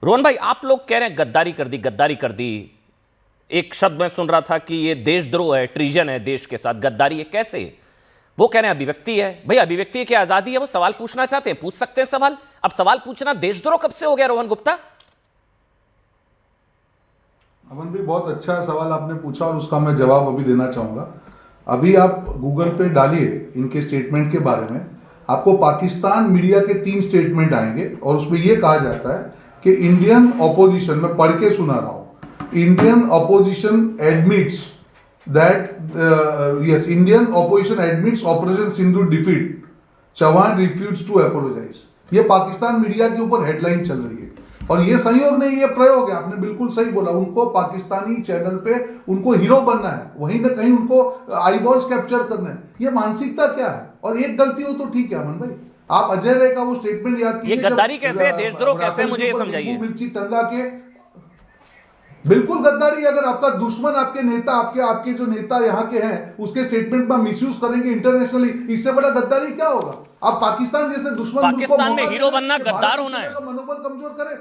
रोहन भाई, आप लोग कह रहे हैं गद्दारी कर दी, गद्दारी कर दी। एक शब्द मैं सुन रहा था कि ये देशद्रोह है, ट्रीजन है देश के साथ, गद्दारी है। कैसे? वो कह रहे हैं अभिव्यक्ति है। भाई, अभिव्यक्ति की आजादी है, वो सवाल पूछना चाहते हैं, पूछ सकते हैं सवाल। अब सवाल पूछना देशद्रोह कब से हो गया रोहन गुप्ता? अमन भाई, बहुत अच्छा सवाल आपने पूछा और उसका मैं जवाब अभी देना चाहूंगा। अभी आप गूगल पे डालिए इनके स्टेटमेंट के बारे में, आपको पाकिस्तान मीडिया के 3 स्टेटमेंट आएंगे और उसमें यह कहा जाता है कि इंडियन ऑपोजिशन, मैं पढ़ के सुना रहा हूं, Indian opposition admits that yes Indian opposition admits operation Sindoor defeat, Chauhan refuse to apologise. ये पाकिस्तान मीडिया के ऊपर हेडलाइन चल रही है और ये संयोग नहीं, ये प्रयोग है। आपने बिल्कुल सही बोला, उनको पाकिस्तानी चैनल पे उनको हीरो बनना है, वहीं ना कहीं उनको आईबॉल्स कैप्चर करना है। ये मानसिकता क्या है? और एक गलती हो तो ठीक है अमन भाई, आप अजय राय का वो स्टेटमेंट याद कीजिए। ये गद्दारी कैसे है, देशद्रोह कैसे है, मुझे ये समझाइए। मिर्ची टंगा के बिल्कुल गद्दारी। अगर आपका दुश्मन, आपके नेता, आपके जो नेता यहाँ के हैं, उसके स्टेटमेंट में मिसयूज करेंगे इंटरनेशनली, इससे बड़ा गद्दारी क्या होगा? आप पाकिस्तान जैसे दुश्मन, पाकिस्तान में हीरो बनना गद्दार होना है, मनोबल कमजोर करे।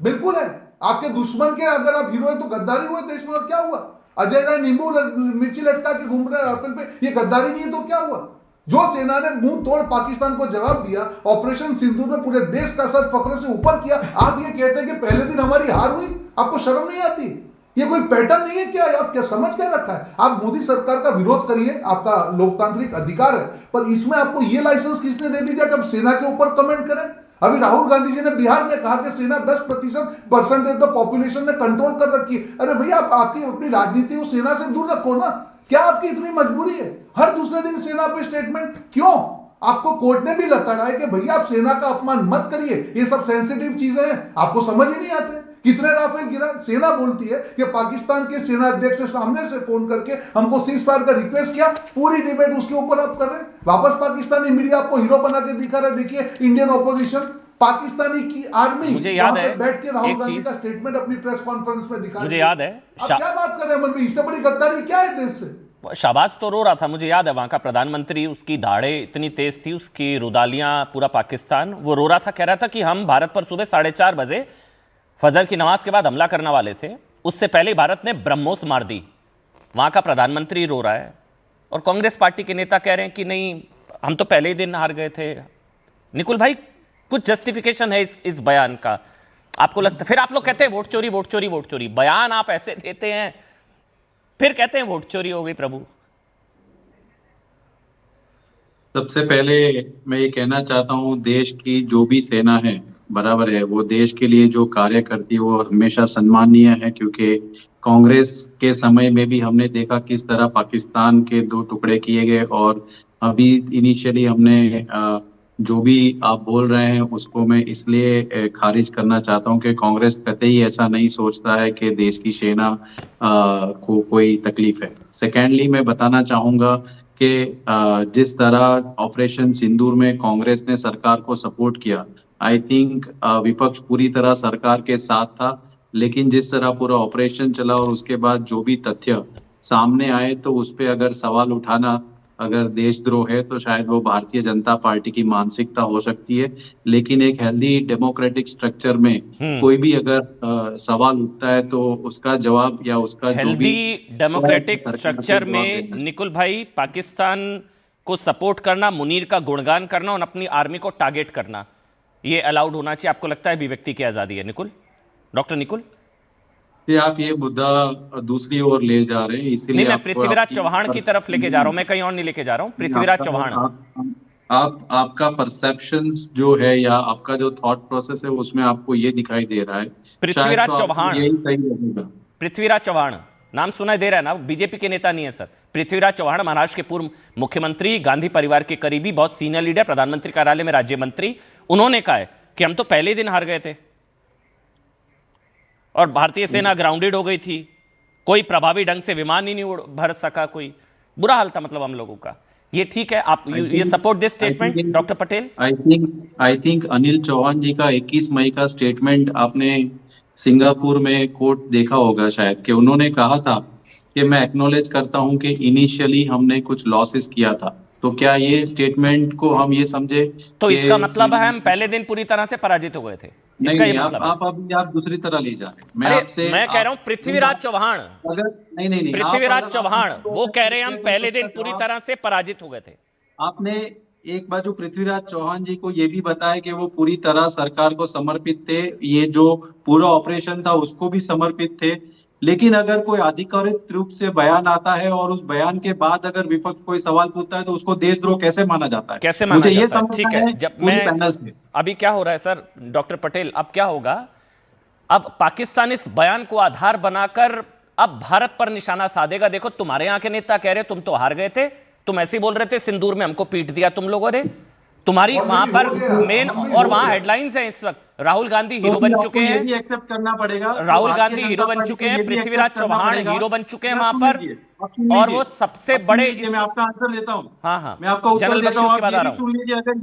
बिल्कुल है, आपके दुश्मन के अगर आप हीरो है तो गद्दारी हुए देश में, और क्या हुआ? अजय राय नींबू मिर्ची लटका के घूम रहे हैं राफेल पे, ये गद्दारी नहीं है तो क्या हुआ? जो सेना ने मुंह तोड़ पाकिस्तान को जवाब दिया, ऑपरेशन सिंदूर में पूरे देश का सर फख्र से ऊपर किया, आप ये कहते हैं कि पहले दिन हमारी हार हुई? आपको शर्म नहीं आती? ये कोई पैटर्न नहीं है क्या? आप क्या समझ क्या रखा है? आप मोदी सरकार का विरोध करिए, आपका लोकतांत्रिक अधिकार है, पर इसमें आपको ये लाइसेंस किसने दे दिया कि आप सेना के ऊपर कमेंट करें? अभी राहुल गांधी जी ने बिहार में कहा कि सेना 10% परसेंटेज तो पॉपुलेशन ने कंट्रोल कर रखी है। अरे भैया, आप आपकी अपनी राजनीति उस सेना से दूर रखो ना। क्या आपकी इतनी मजबूरी है हर दूसरे दिन सेना पे स्टेटमेंट? क्यों? आपको कोर्ट ने भी लताड़ा है कि भैया आप सेना का अपमान मत करिए, ये सब सेंसिटिव चीजें हैं, आपको समझ ही नहीं आते। कितने राफेल गिरा? सेना बोलती है कि पाकिस्तान के सेना अध्यक्ष ने सामने से फोन करके हमको सीज फायर का रिक्वेस्ट किया, पूरी डिबेट उसके ऊपर आप कर रहे हैं। वापस पाकिस्तानी मीडिया आपको हीरो बना के दिखा रहा है। देखिए, इंडियन ऑपोजिशन, पाकिस्तानी की आर्मी, मुझे याद है बैठ के राहुल गांधी का स्टेटमेंट अपनी प्रेस कॉन्फ्रेंस में दिखा, मुझे याद है। आप क्या बात कर रहे हैं अमन भाई? इससे बड़ी गद्दारी क्या है देश से? शाहबाज तो रो रहा था, मुझे याद है, वहां का प्रधानमंत्री, उसकी दाढ़ें इतनी तेज थी, उसकी रुदालियां, पूरा पाकिस्तान वो रो रहा था, कह रहा था कि हम भारत पर सुबह 4:30 बजे फजर की नमाज के बाद हमला करने वाले थे, उससे पहले भारत ने ब्रह्मोस मार दी। वहां का प्रधानमंत्री रो रहा है और कांग्रेस पार्टी के नेता कह रहे हैं कि नहीं, हम तो पहले ही दिन हार गए थे। निकुल भाई, कुछ जस्टिफिकेशन है इस बयान का? आपको लगता? फिर आप लोग कहते हैं वोट चोरी, वोट चोरी, वोट चोरी। बयान आप ऐसे देते हैं, फिर कहते हैं वोट चोरी हो गई। प्रभु, सबसे पहले मैं ये कहना चाहता हूँ, देश की जो भी सेना है, बराबर है, वो देश के लिए जो कार्य करती है वो हमेशा सम्माननीय है। क्योंकि कांग्रेस के समय में भी हमने देखा किस तरह पाकिस्तान के 2 टुकड़े किए गए। और अभी इनिशियली हमने जो भी आप बोल रहे हैं उसको मैं इसलिए खारिज करना चाहता हूँ कि कांग्रेस कतई ऐसा नहीं सोचता है कि देश की सेना को कोई तकलीफ है। सेकेंडली, मैं बताना चाहूंगा कि जिस तरह ऑपरेशन सिंदूर में कांग्रेस ने सरकार को सपोर्ट किया, आई थिंक विपक्ष पूरी तरह सरकार के साथ था। लेकिन जिस तरह पूरा ऑपरेशन चला और उसके बाद जो भी तथ्य सामने आए, तो उस पर अगर सवाल उठाना अगर देशद्रोह है तो शायद वो भारतीय जनता पार्टी की मानसिकता हो सकती है। लेकिन एक हेल्दी डेमोक्रेटिक स्ट्रक्चर में कोई भी अगर सवाल उठता है तो उसका जवाब या उसका जो भी हेल्दी डेमोक्रेटिक स्ट्रक्चर में निकुल भाई, पाकिस्तान को सपोर्ट करना, मुनीर का गुणगान करना और अपनी आर्मी को टारगेट करना, ये अलाउड होना चाहिए? आपको लगता है अभिव्यक्ति की आजादी है? निकुल, डॉक्टर निकुल, आप ये मुद्दा दूसरी ओर ले जा रहे हैं, इसीलिए नहीं, मैं पृथ्वीराज चौहान की तरफ लेके जा रहा हूं, मैं कहीं और नहीं लेके जा रहा हूं। पृथ्वीराज चौहान, आपका परसेप्शंस जो है या आपका जो थॉट प्रोसेस है उसमें आपको ये दिखाई दे रहा है। पृथ्वीराज चौहान, यही सही लगेगा। पृथ्वीराज चौहान नाम सुनाई दे रहा है ना? बीजेपी के नेता नहीं है सर। पृथ्वीराज चौहान महाराष्ट्र के पूर्व मुख्यमंत्री, गांधी परिवार के करीबी, बहुत सीनियर लीडर, प्रधानमंत्री कार्यालय में राज्य मंत्री। उन्होंने कहा है कि हम तो पहले ही दिन हार गए थे और भारतीय सेना ग्राउंडेड हो गई थी, कोई प्रभावी ढंग से विमान ही नहीं भर सका, कोई बुरा हाल था मतलब हम लोगों का। ये ठीक है? आप ये support this statement doctor Patel? I think Anil Chauhan ji का 21 मई का स्टेटमेंट आपने सिंगापुर में कोर्ट देखा होगा शायद, कि उन्होंने कहा था कि मैं एक्नॉलेज करता हूं कि इनिशियली हमने कुछ लॉसेस किया था, तो क्या ये स्टेटमेंट को हम ये समझे तो कि इसका मतलब है हम पहले दिन पूरी तरह से पराजित हो गए थे, नहीं इसका ये नहीं, मतलब है? आप अभी आप दूसरी तरह ले जा रहे हैं। मैं अरे आपसे मैं कह रहा हूं आप पृथ्वीराज चौहान, अगर नहीं नहीं नहीं आप पृथ्वीराज अगर चौहान आप वो कह रहे हैं हम तो पहले इसका दिन पूरी जवाब तरह से पराजित हो गए थे। आपने एक बाजू पृथ्वीराज चौहान जी को ये भी बताया कि वो पूरी तरह सरकार को समर्पित थे, ये जो पूरा ऑपरेशन था उसको भी समर्पित थे। लेकिन अगर कोई आधिकारिक रूप से बयान आता है और उस बयान के बाद अगर विपक्ष कोई सवाल पूछता है तो उसको देशद्रोह कैसे माना जाता है? कैसे माना मुझे ये जाता है? ठीक समझना है, है जब पूरी मैं पैनल से। अभी क्या हो रहा है सर डॉक्टर पटेल, अब क्या होगा, अब पाकिस्तान इस बयान को आधार बनाकर अब भारत पर निशाना साधेगा। देखो तुम्हारे यहां के नेता कह रहे तुम तो हार गए थे, तुम ऐसे ही बोल रहे थे सिंदूर में हमको पीट दिया तुम लोगों ने, तुम्हारी Already वहां पर हो गया, मेन, हम भी और हो वहां गया। हेडलाइंस हैं इस वक्त, राहुल गांधी तो हीरो भी बन आपको चुके ये हैं, भी एक्सेप्ट करना पड़ेगा, तो राहुल भारतीय गांधी जनता हीरो बन पार्टी चुके को हैं, ये भी पृथ्वीराज एक्सेप्ट करना चौहान पड़ेगा। हीरो बन चुके हैं आप वहां सुन पर, लीजिए, आप सुन और लीजिए, वो सबसे आप सुन बड़े लीजिए, इस, मैं आपका आंसर देता हूँ। हाँ हाँ मैं आपका उत्तर जनरल देता बख्शी हूँ, उसके आप बाद ये आ भी रहा हूं। सुन लीजिए। अगर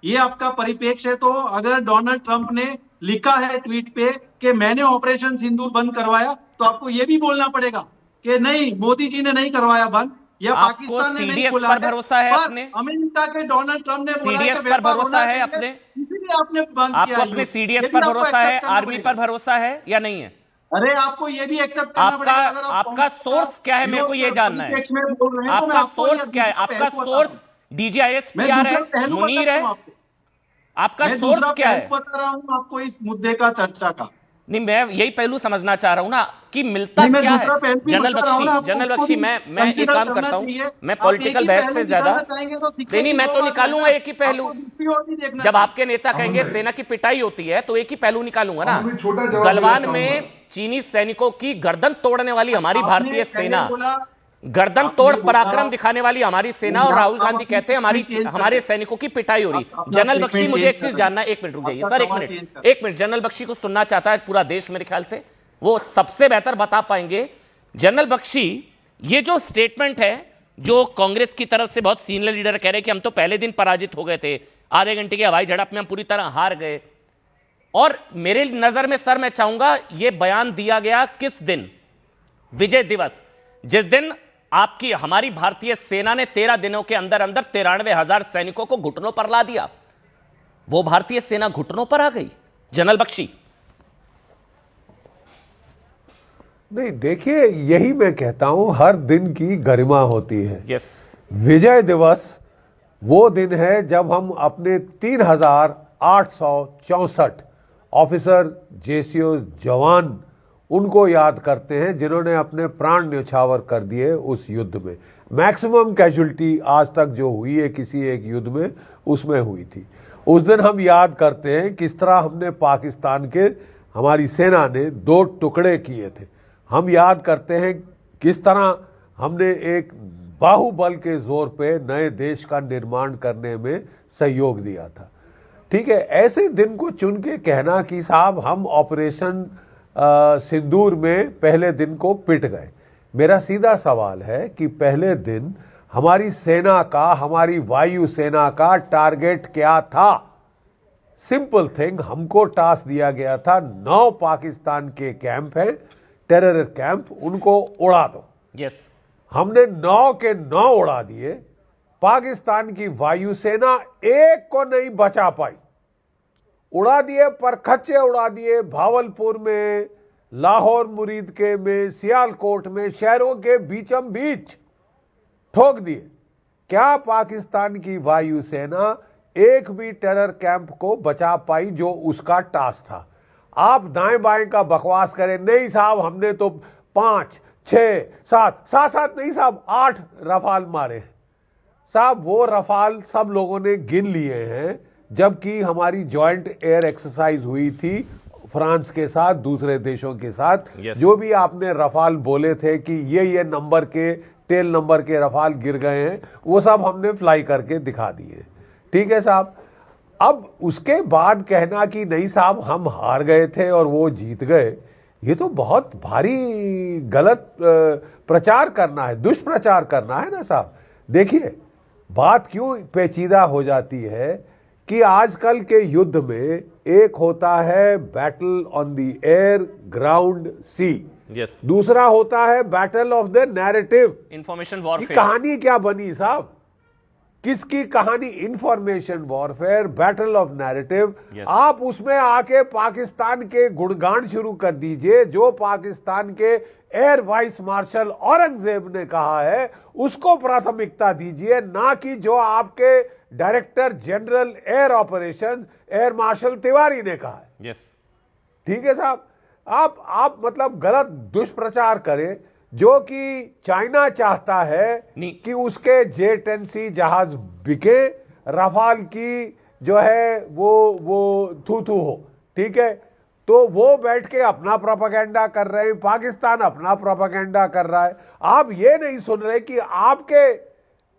ये आपका परिप्रेक्ष्य है, तो अगर डोनाल्ड ट्रंप ने लिखा है ट्वीट पे कि मैंने ऑपरेशन सिंदूर बंद करवाया, तो आपको ये भी बोलना पड़ेगा कि नहीं, मोदी जी ने नहीं करवाया बंद, या आपको पाकिस्तान ने नहीं सीडीएस खोला पर है, भरोसा है पर अपने, अमेरिका के डोनाल्ड ट्रंप ने बोला है कि सीडीएस पर व्यापार भरोसा होना है चाहिए, अपने, इसीलिए आपने बंद किया आपको अपने युद्ध। सीडीएस ये भी पर आपको भरोसा है, एक्सेप्ट करना आर्मी पड़ेगा। पर भरोसा है या नहीं है? अरे आपको ये भी एक्सेप्ट करना आपका पड़ेगा। अगर आप आपका कांग्रेस का सोर्स क्या है, मेरे को विरोध ये कर जानना है। परिप्रेक्ष्य में बोल रहे हैं, तो मैं आपका आपको ये सोर्स क्या है? दूसरा आपका पहलू बता रहा हूँ। सोर्स मैं डीजीआईएसपीआर है, दूसरा पहलू मुनीर बताता है? हूँ आपको। आपका मैं सोर्स दूसरा क्या पहलू है? बता रहा हूँ आपको इस मुद्दे का, चर्चा का। नहीं, मैं यही पहलू समझना चाह रहा हूं ना कि मिलता नहीं, मैं क्या है। दूसरा पहलू भी जनरल बता रहा हूँ बख्शी, ना, आपको जनरल उसको बख्शी, भी मैं एक कंसिडर काम करना करता हूं, चाहिए। मैं आप एक पॉलिटिकल ही बहस पहलू से ज्यादा, दिखाना चाहेंगे तो नहीं दिक्कत नहीं, ही मैं दो तो बात है निकालूंगा ना। एक ही पहलू। आपको दूसरी ओर भी देखना जब चाहिए। आपके नेता कहेंगे सेना की पिटाई होती है तो एक ही पहलू निकालूंगा ना। हम भी छोटा जवाब देना गलवान चाहूंगा। में चीनी सैनिकों की गर्दन तोड़ने वाली हमारी आपने भारतीय पहले सेना, बोला, गर्दन आपने तोड़ बोला, पराक्रम दिखाने वाली हमारी सेना, और राहुल आप गांधी अपनी कहते हैं हमारी स्टेटमेंट चेंज कर हमारे रहे हैं। सैनिकों की पिटाई हो रही। आप अपना जनरल बख्शी, स्टेटमेंट मुझे चेंज एक कर चीज रहे हैं। जानना है, एक मिनट रुक जाइए आपका सर, एक सवाल चेंज मिनट, कर। एक मिनट। जनरल बख्शी को सुनना चाहता है पूरा देश मेरे ख्याल से, वो सबसे बेहतर बता पाएंगे। जनरल बख्शी, ये जो स्टेटमेंट है, जो कांग्रेस की तरफ से बहुत सीनियर लीडर कह रहे हैं कि हम तो पहले दिन पराजित हो गए थे, आधे घंटे की हवाई झड़प में हम पूरी तरह हार गए, और मेरे नजर में सर मैं चाहूंगा ये बयान दिया गया किस दिन? विजय दिवस, जिस दिन आपकी हमारी भारतीय सेना ने 13 दिनों के अंदर अंदर 93,000 सैनिकों को घुटनों पर ला दिया, वो भारतीय सेना घुटनों पर आ गई। जनरल बख्शी, नहीं, देखिए, यही मैं कहता हूं, हर दिन की गरिमा होती है। यस, विजय दिवस वो दिन है जब हम अपने 3,864 ऑफिसर, जेसीओ, जवान, उनको याद करते हैं जिन्होंने अपने प्राण न्यौछावर कर दिए उस युद्ध में। मैक्सिमम कैजुअलिटी आज तक जो हुई है किसी एक युद्ध में, उसमें हुई थी। उस दिन हम याद करते हैं किस तरह हमने पाकिस्तान के, हमारी सेना ने 2 टुकड़े किए थे। हम याद करते हैं किस तरह हमने एक बाहुबल के जोर पे नए देश का निर्माण करने में सहयोग दिया था। ठीक है, ऐसे दिन को चुन के कहना कि साहब हम ऑपरेशन सिंदूर में पहले दिन को पिट गए, मेरा सीधा सवाल है कि पहले दिन हमारी सेना का, हमारी वायु सेना का टारगेट क्या था? सिंपल थिंग, हमको टास्क दिया गया था, 9 पाकिस्तान के कैंप हैं, टेरर कैंप, उनको उड़ा दो। यस, हमने 9 के 9 उड़ा दिए। पाकिस्तान की वायुसेना एक को नहीं बचा पाई, उड़ा दिए, परखच्चे उड़ा दिए, भावलपुर में, लाहौर मुरीदके में, सियालकोट में, शहरों के बीचम बीच ठोक दिए। क्या पाकिस्तान की वायुसेना एक भी टेरर कैंप को बचा पाई जो उसका टास्क था? आप दाएं बाएं का बकवास करें, नहीं साहब हमने तो 5, 6, 7 नहीं साहब, 8 रफाल मारे साहब। वो रफाल सब लोगों ने गिन लिए हैं, जबकि हमारी जॉइंट एयर एक्सरसाइज हुई थी फ्रांस के साथ, दूसरे देशों के साथ। Yes. जो भी आपने रफाल बोले थे कि ये नंबर के, टेल नंबर के रफाल गिर गए हैं, वो सब हमने फ्लाई करके दिखा दिए। ठीक है साहब। अब उसके बाद कहना कि नहीं साहब हम हार गए थे और वो जीत गए, ये तो बहुत भारी गलत प्रचार करना है, दुष्प्रचार करना है ना साहब। देखिए, बात क्यों पेचीदा हो जाती है कि आजकल के युद्ध में एक होता है battle on the air, ground, sea, yes, दूसरा होता है battle of the narrative. Information ये वॉरफेयर। कहानी क्या बनी साहब? किसकी कहानी, information warfare, battle of narrative. Yes. आप उसमें आके पाकिस्तान के गुणगान शुरू कर दीजिए। जो पाकिस्तान के एयर वाइस मार्शल औरंगजेब ने कहा है उसको प्राथमिकता दीजिए, ना कि जो आपके director general air operation air marshal Tiwari ने कहा है। यस, ठीक है साहब, आप मतलब गलत दुष्प्रचार करें। जो कि चाइना चाहता है नहीं। कि उसके J-10C जहाज बिके, रफाल की जो है वो थू हो, ठीक है। तो वो बैठ के अपना प्रोपेगेंडा कर रहे हैं, पाकिस्तान अपना प्रोपेगेंडा कर रहा है। आप ये नहीं सुन रहे कि आपके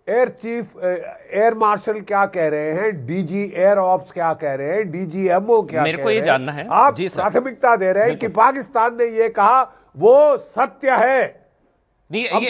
एयर चीफ एयर मार्शल क्या कह रहे हैं, डीजी एयर ऑप्स क्या कह रहे हैं, DGMO क्या मेरे कह को ये रहे हैं। जानना है। आप जी सर। प्राथमिकता दे रहे हैं कि बिल्कुल। पाकिस्तान ने ये कहा वो सत्य है। नहीं, अब ये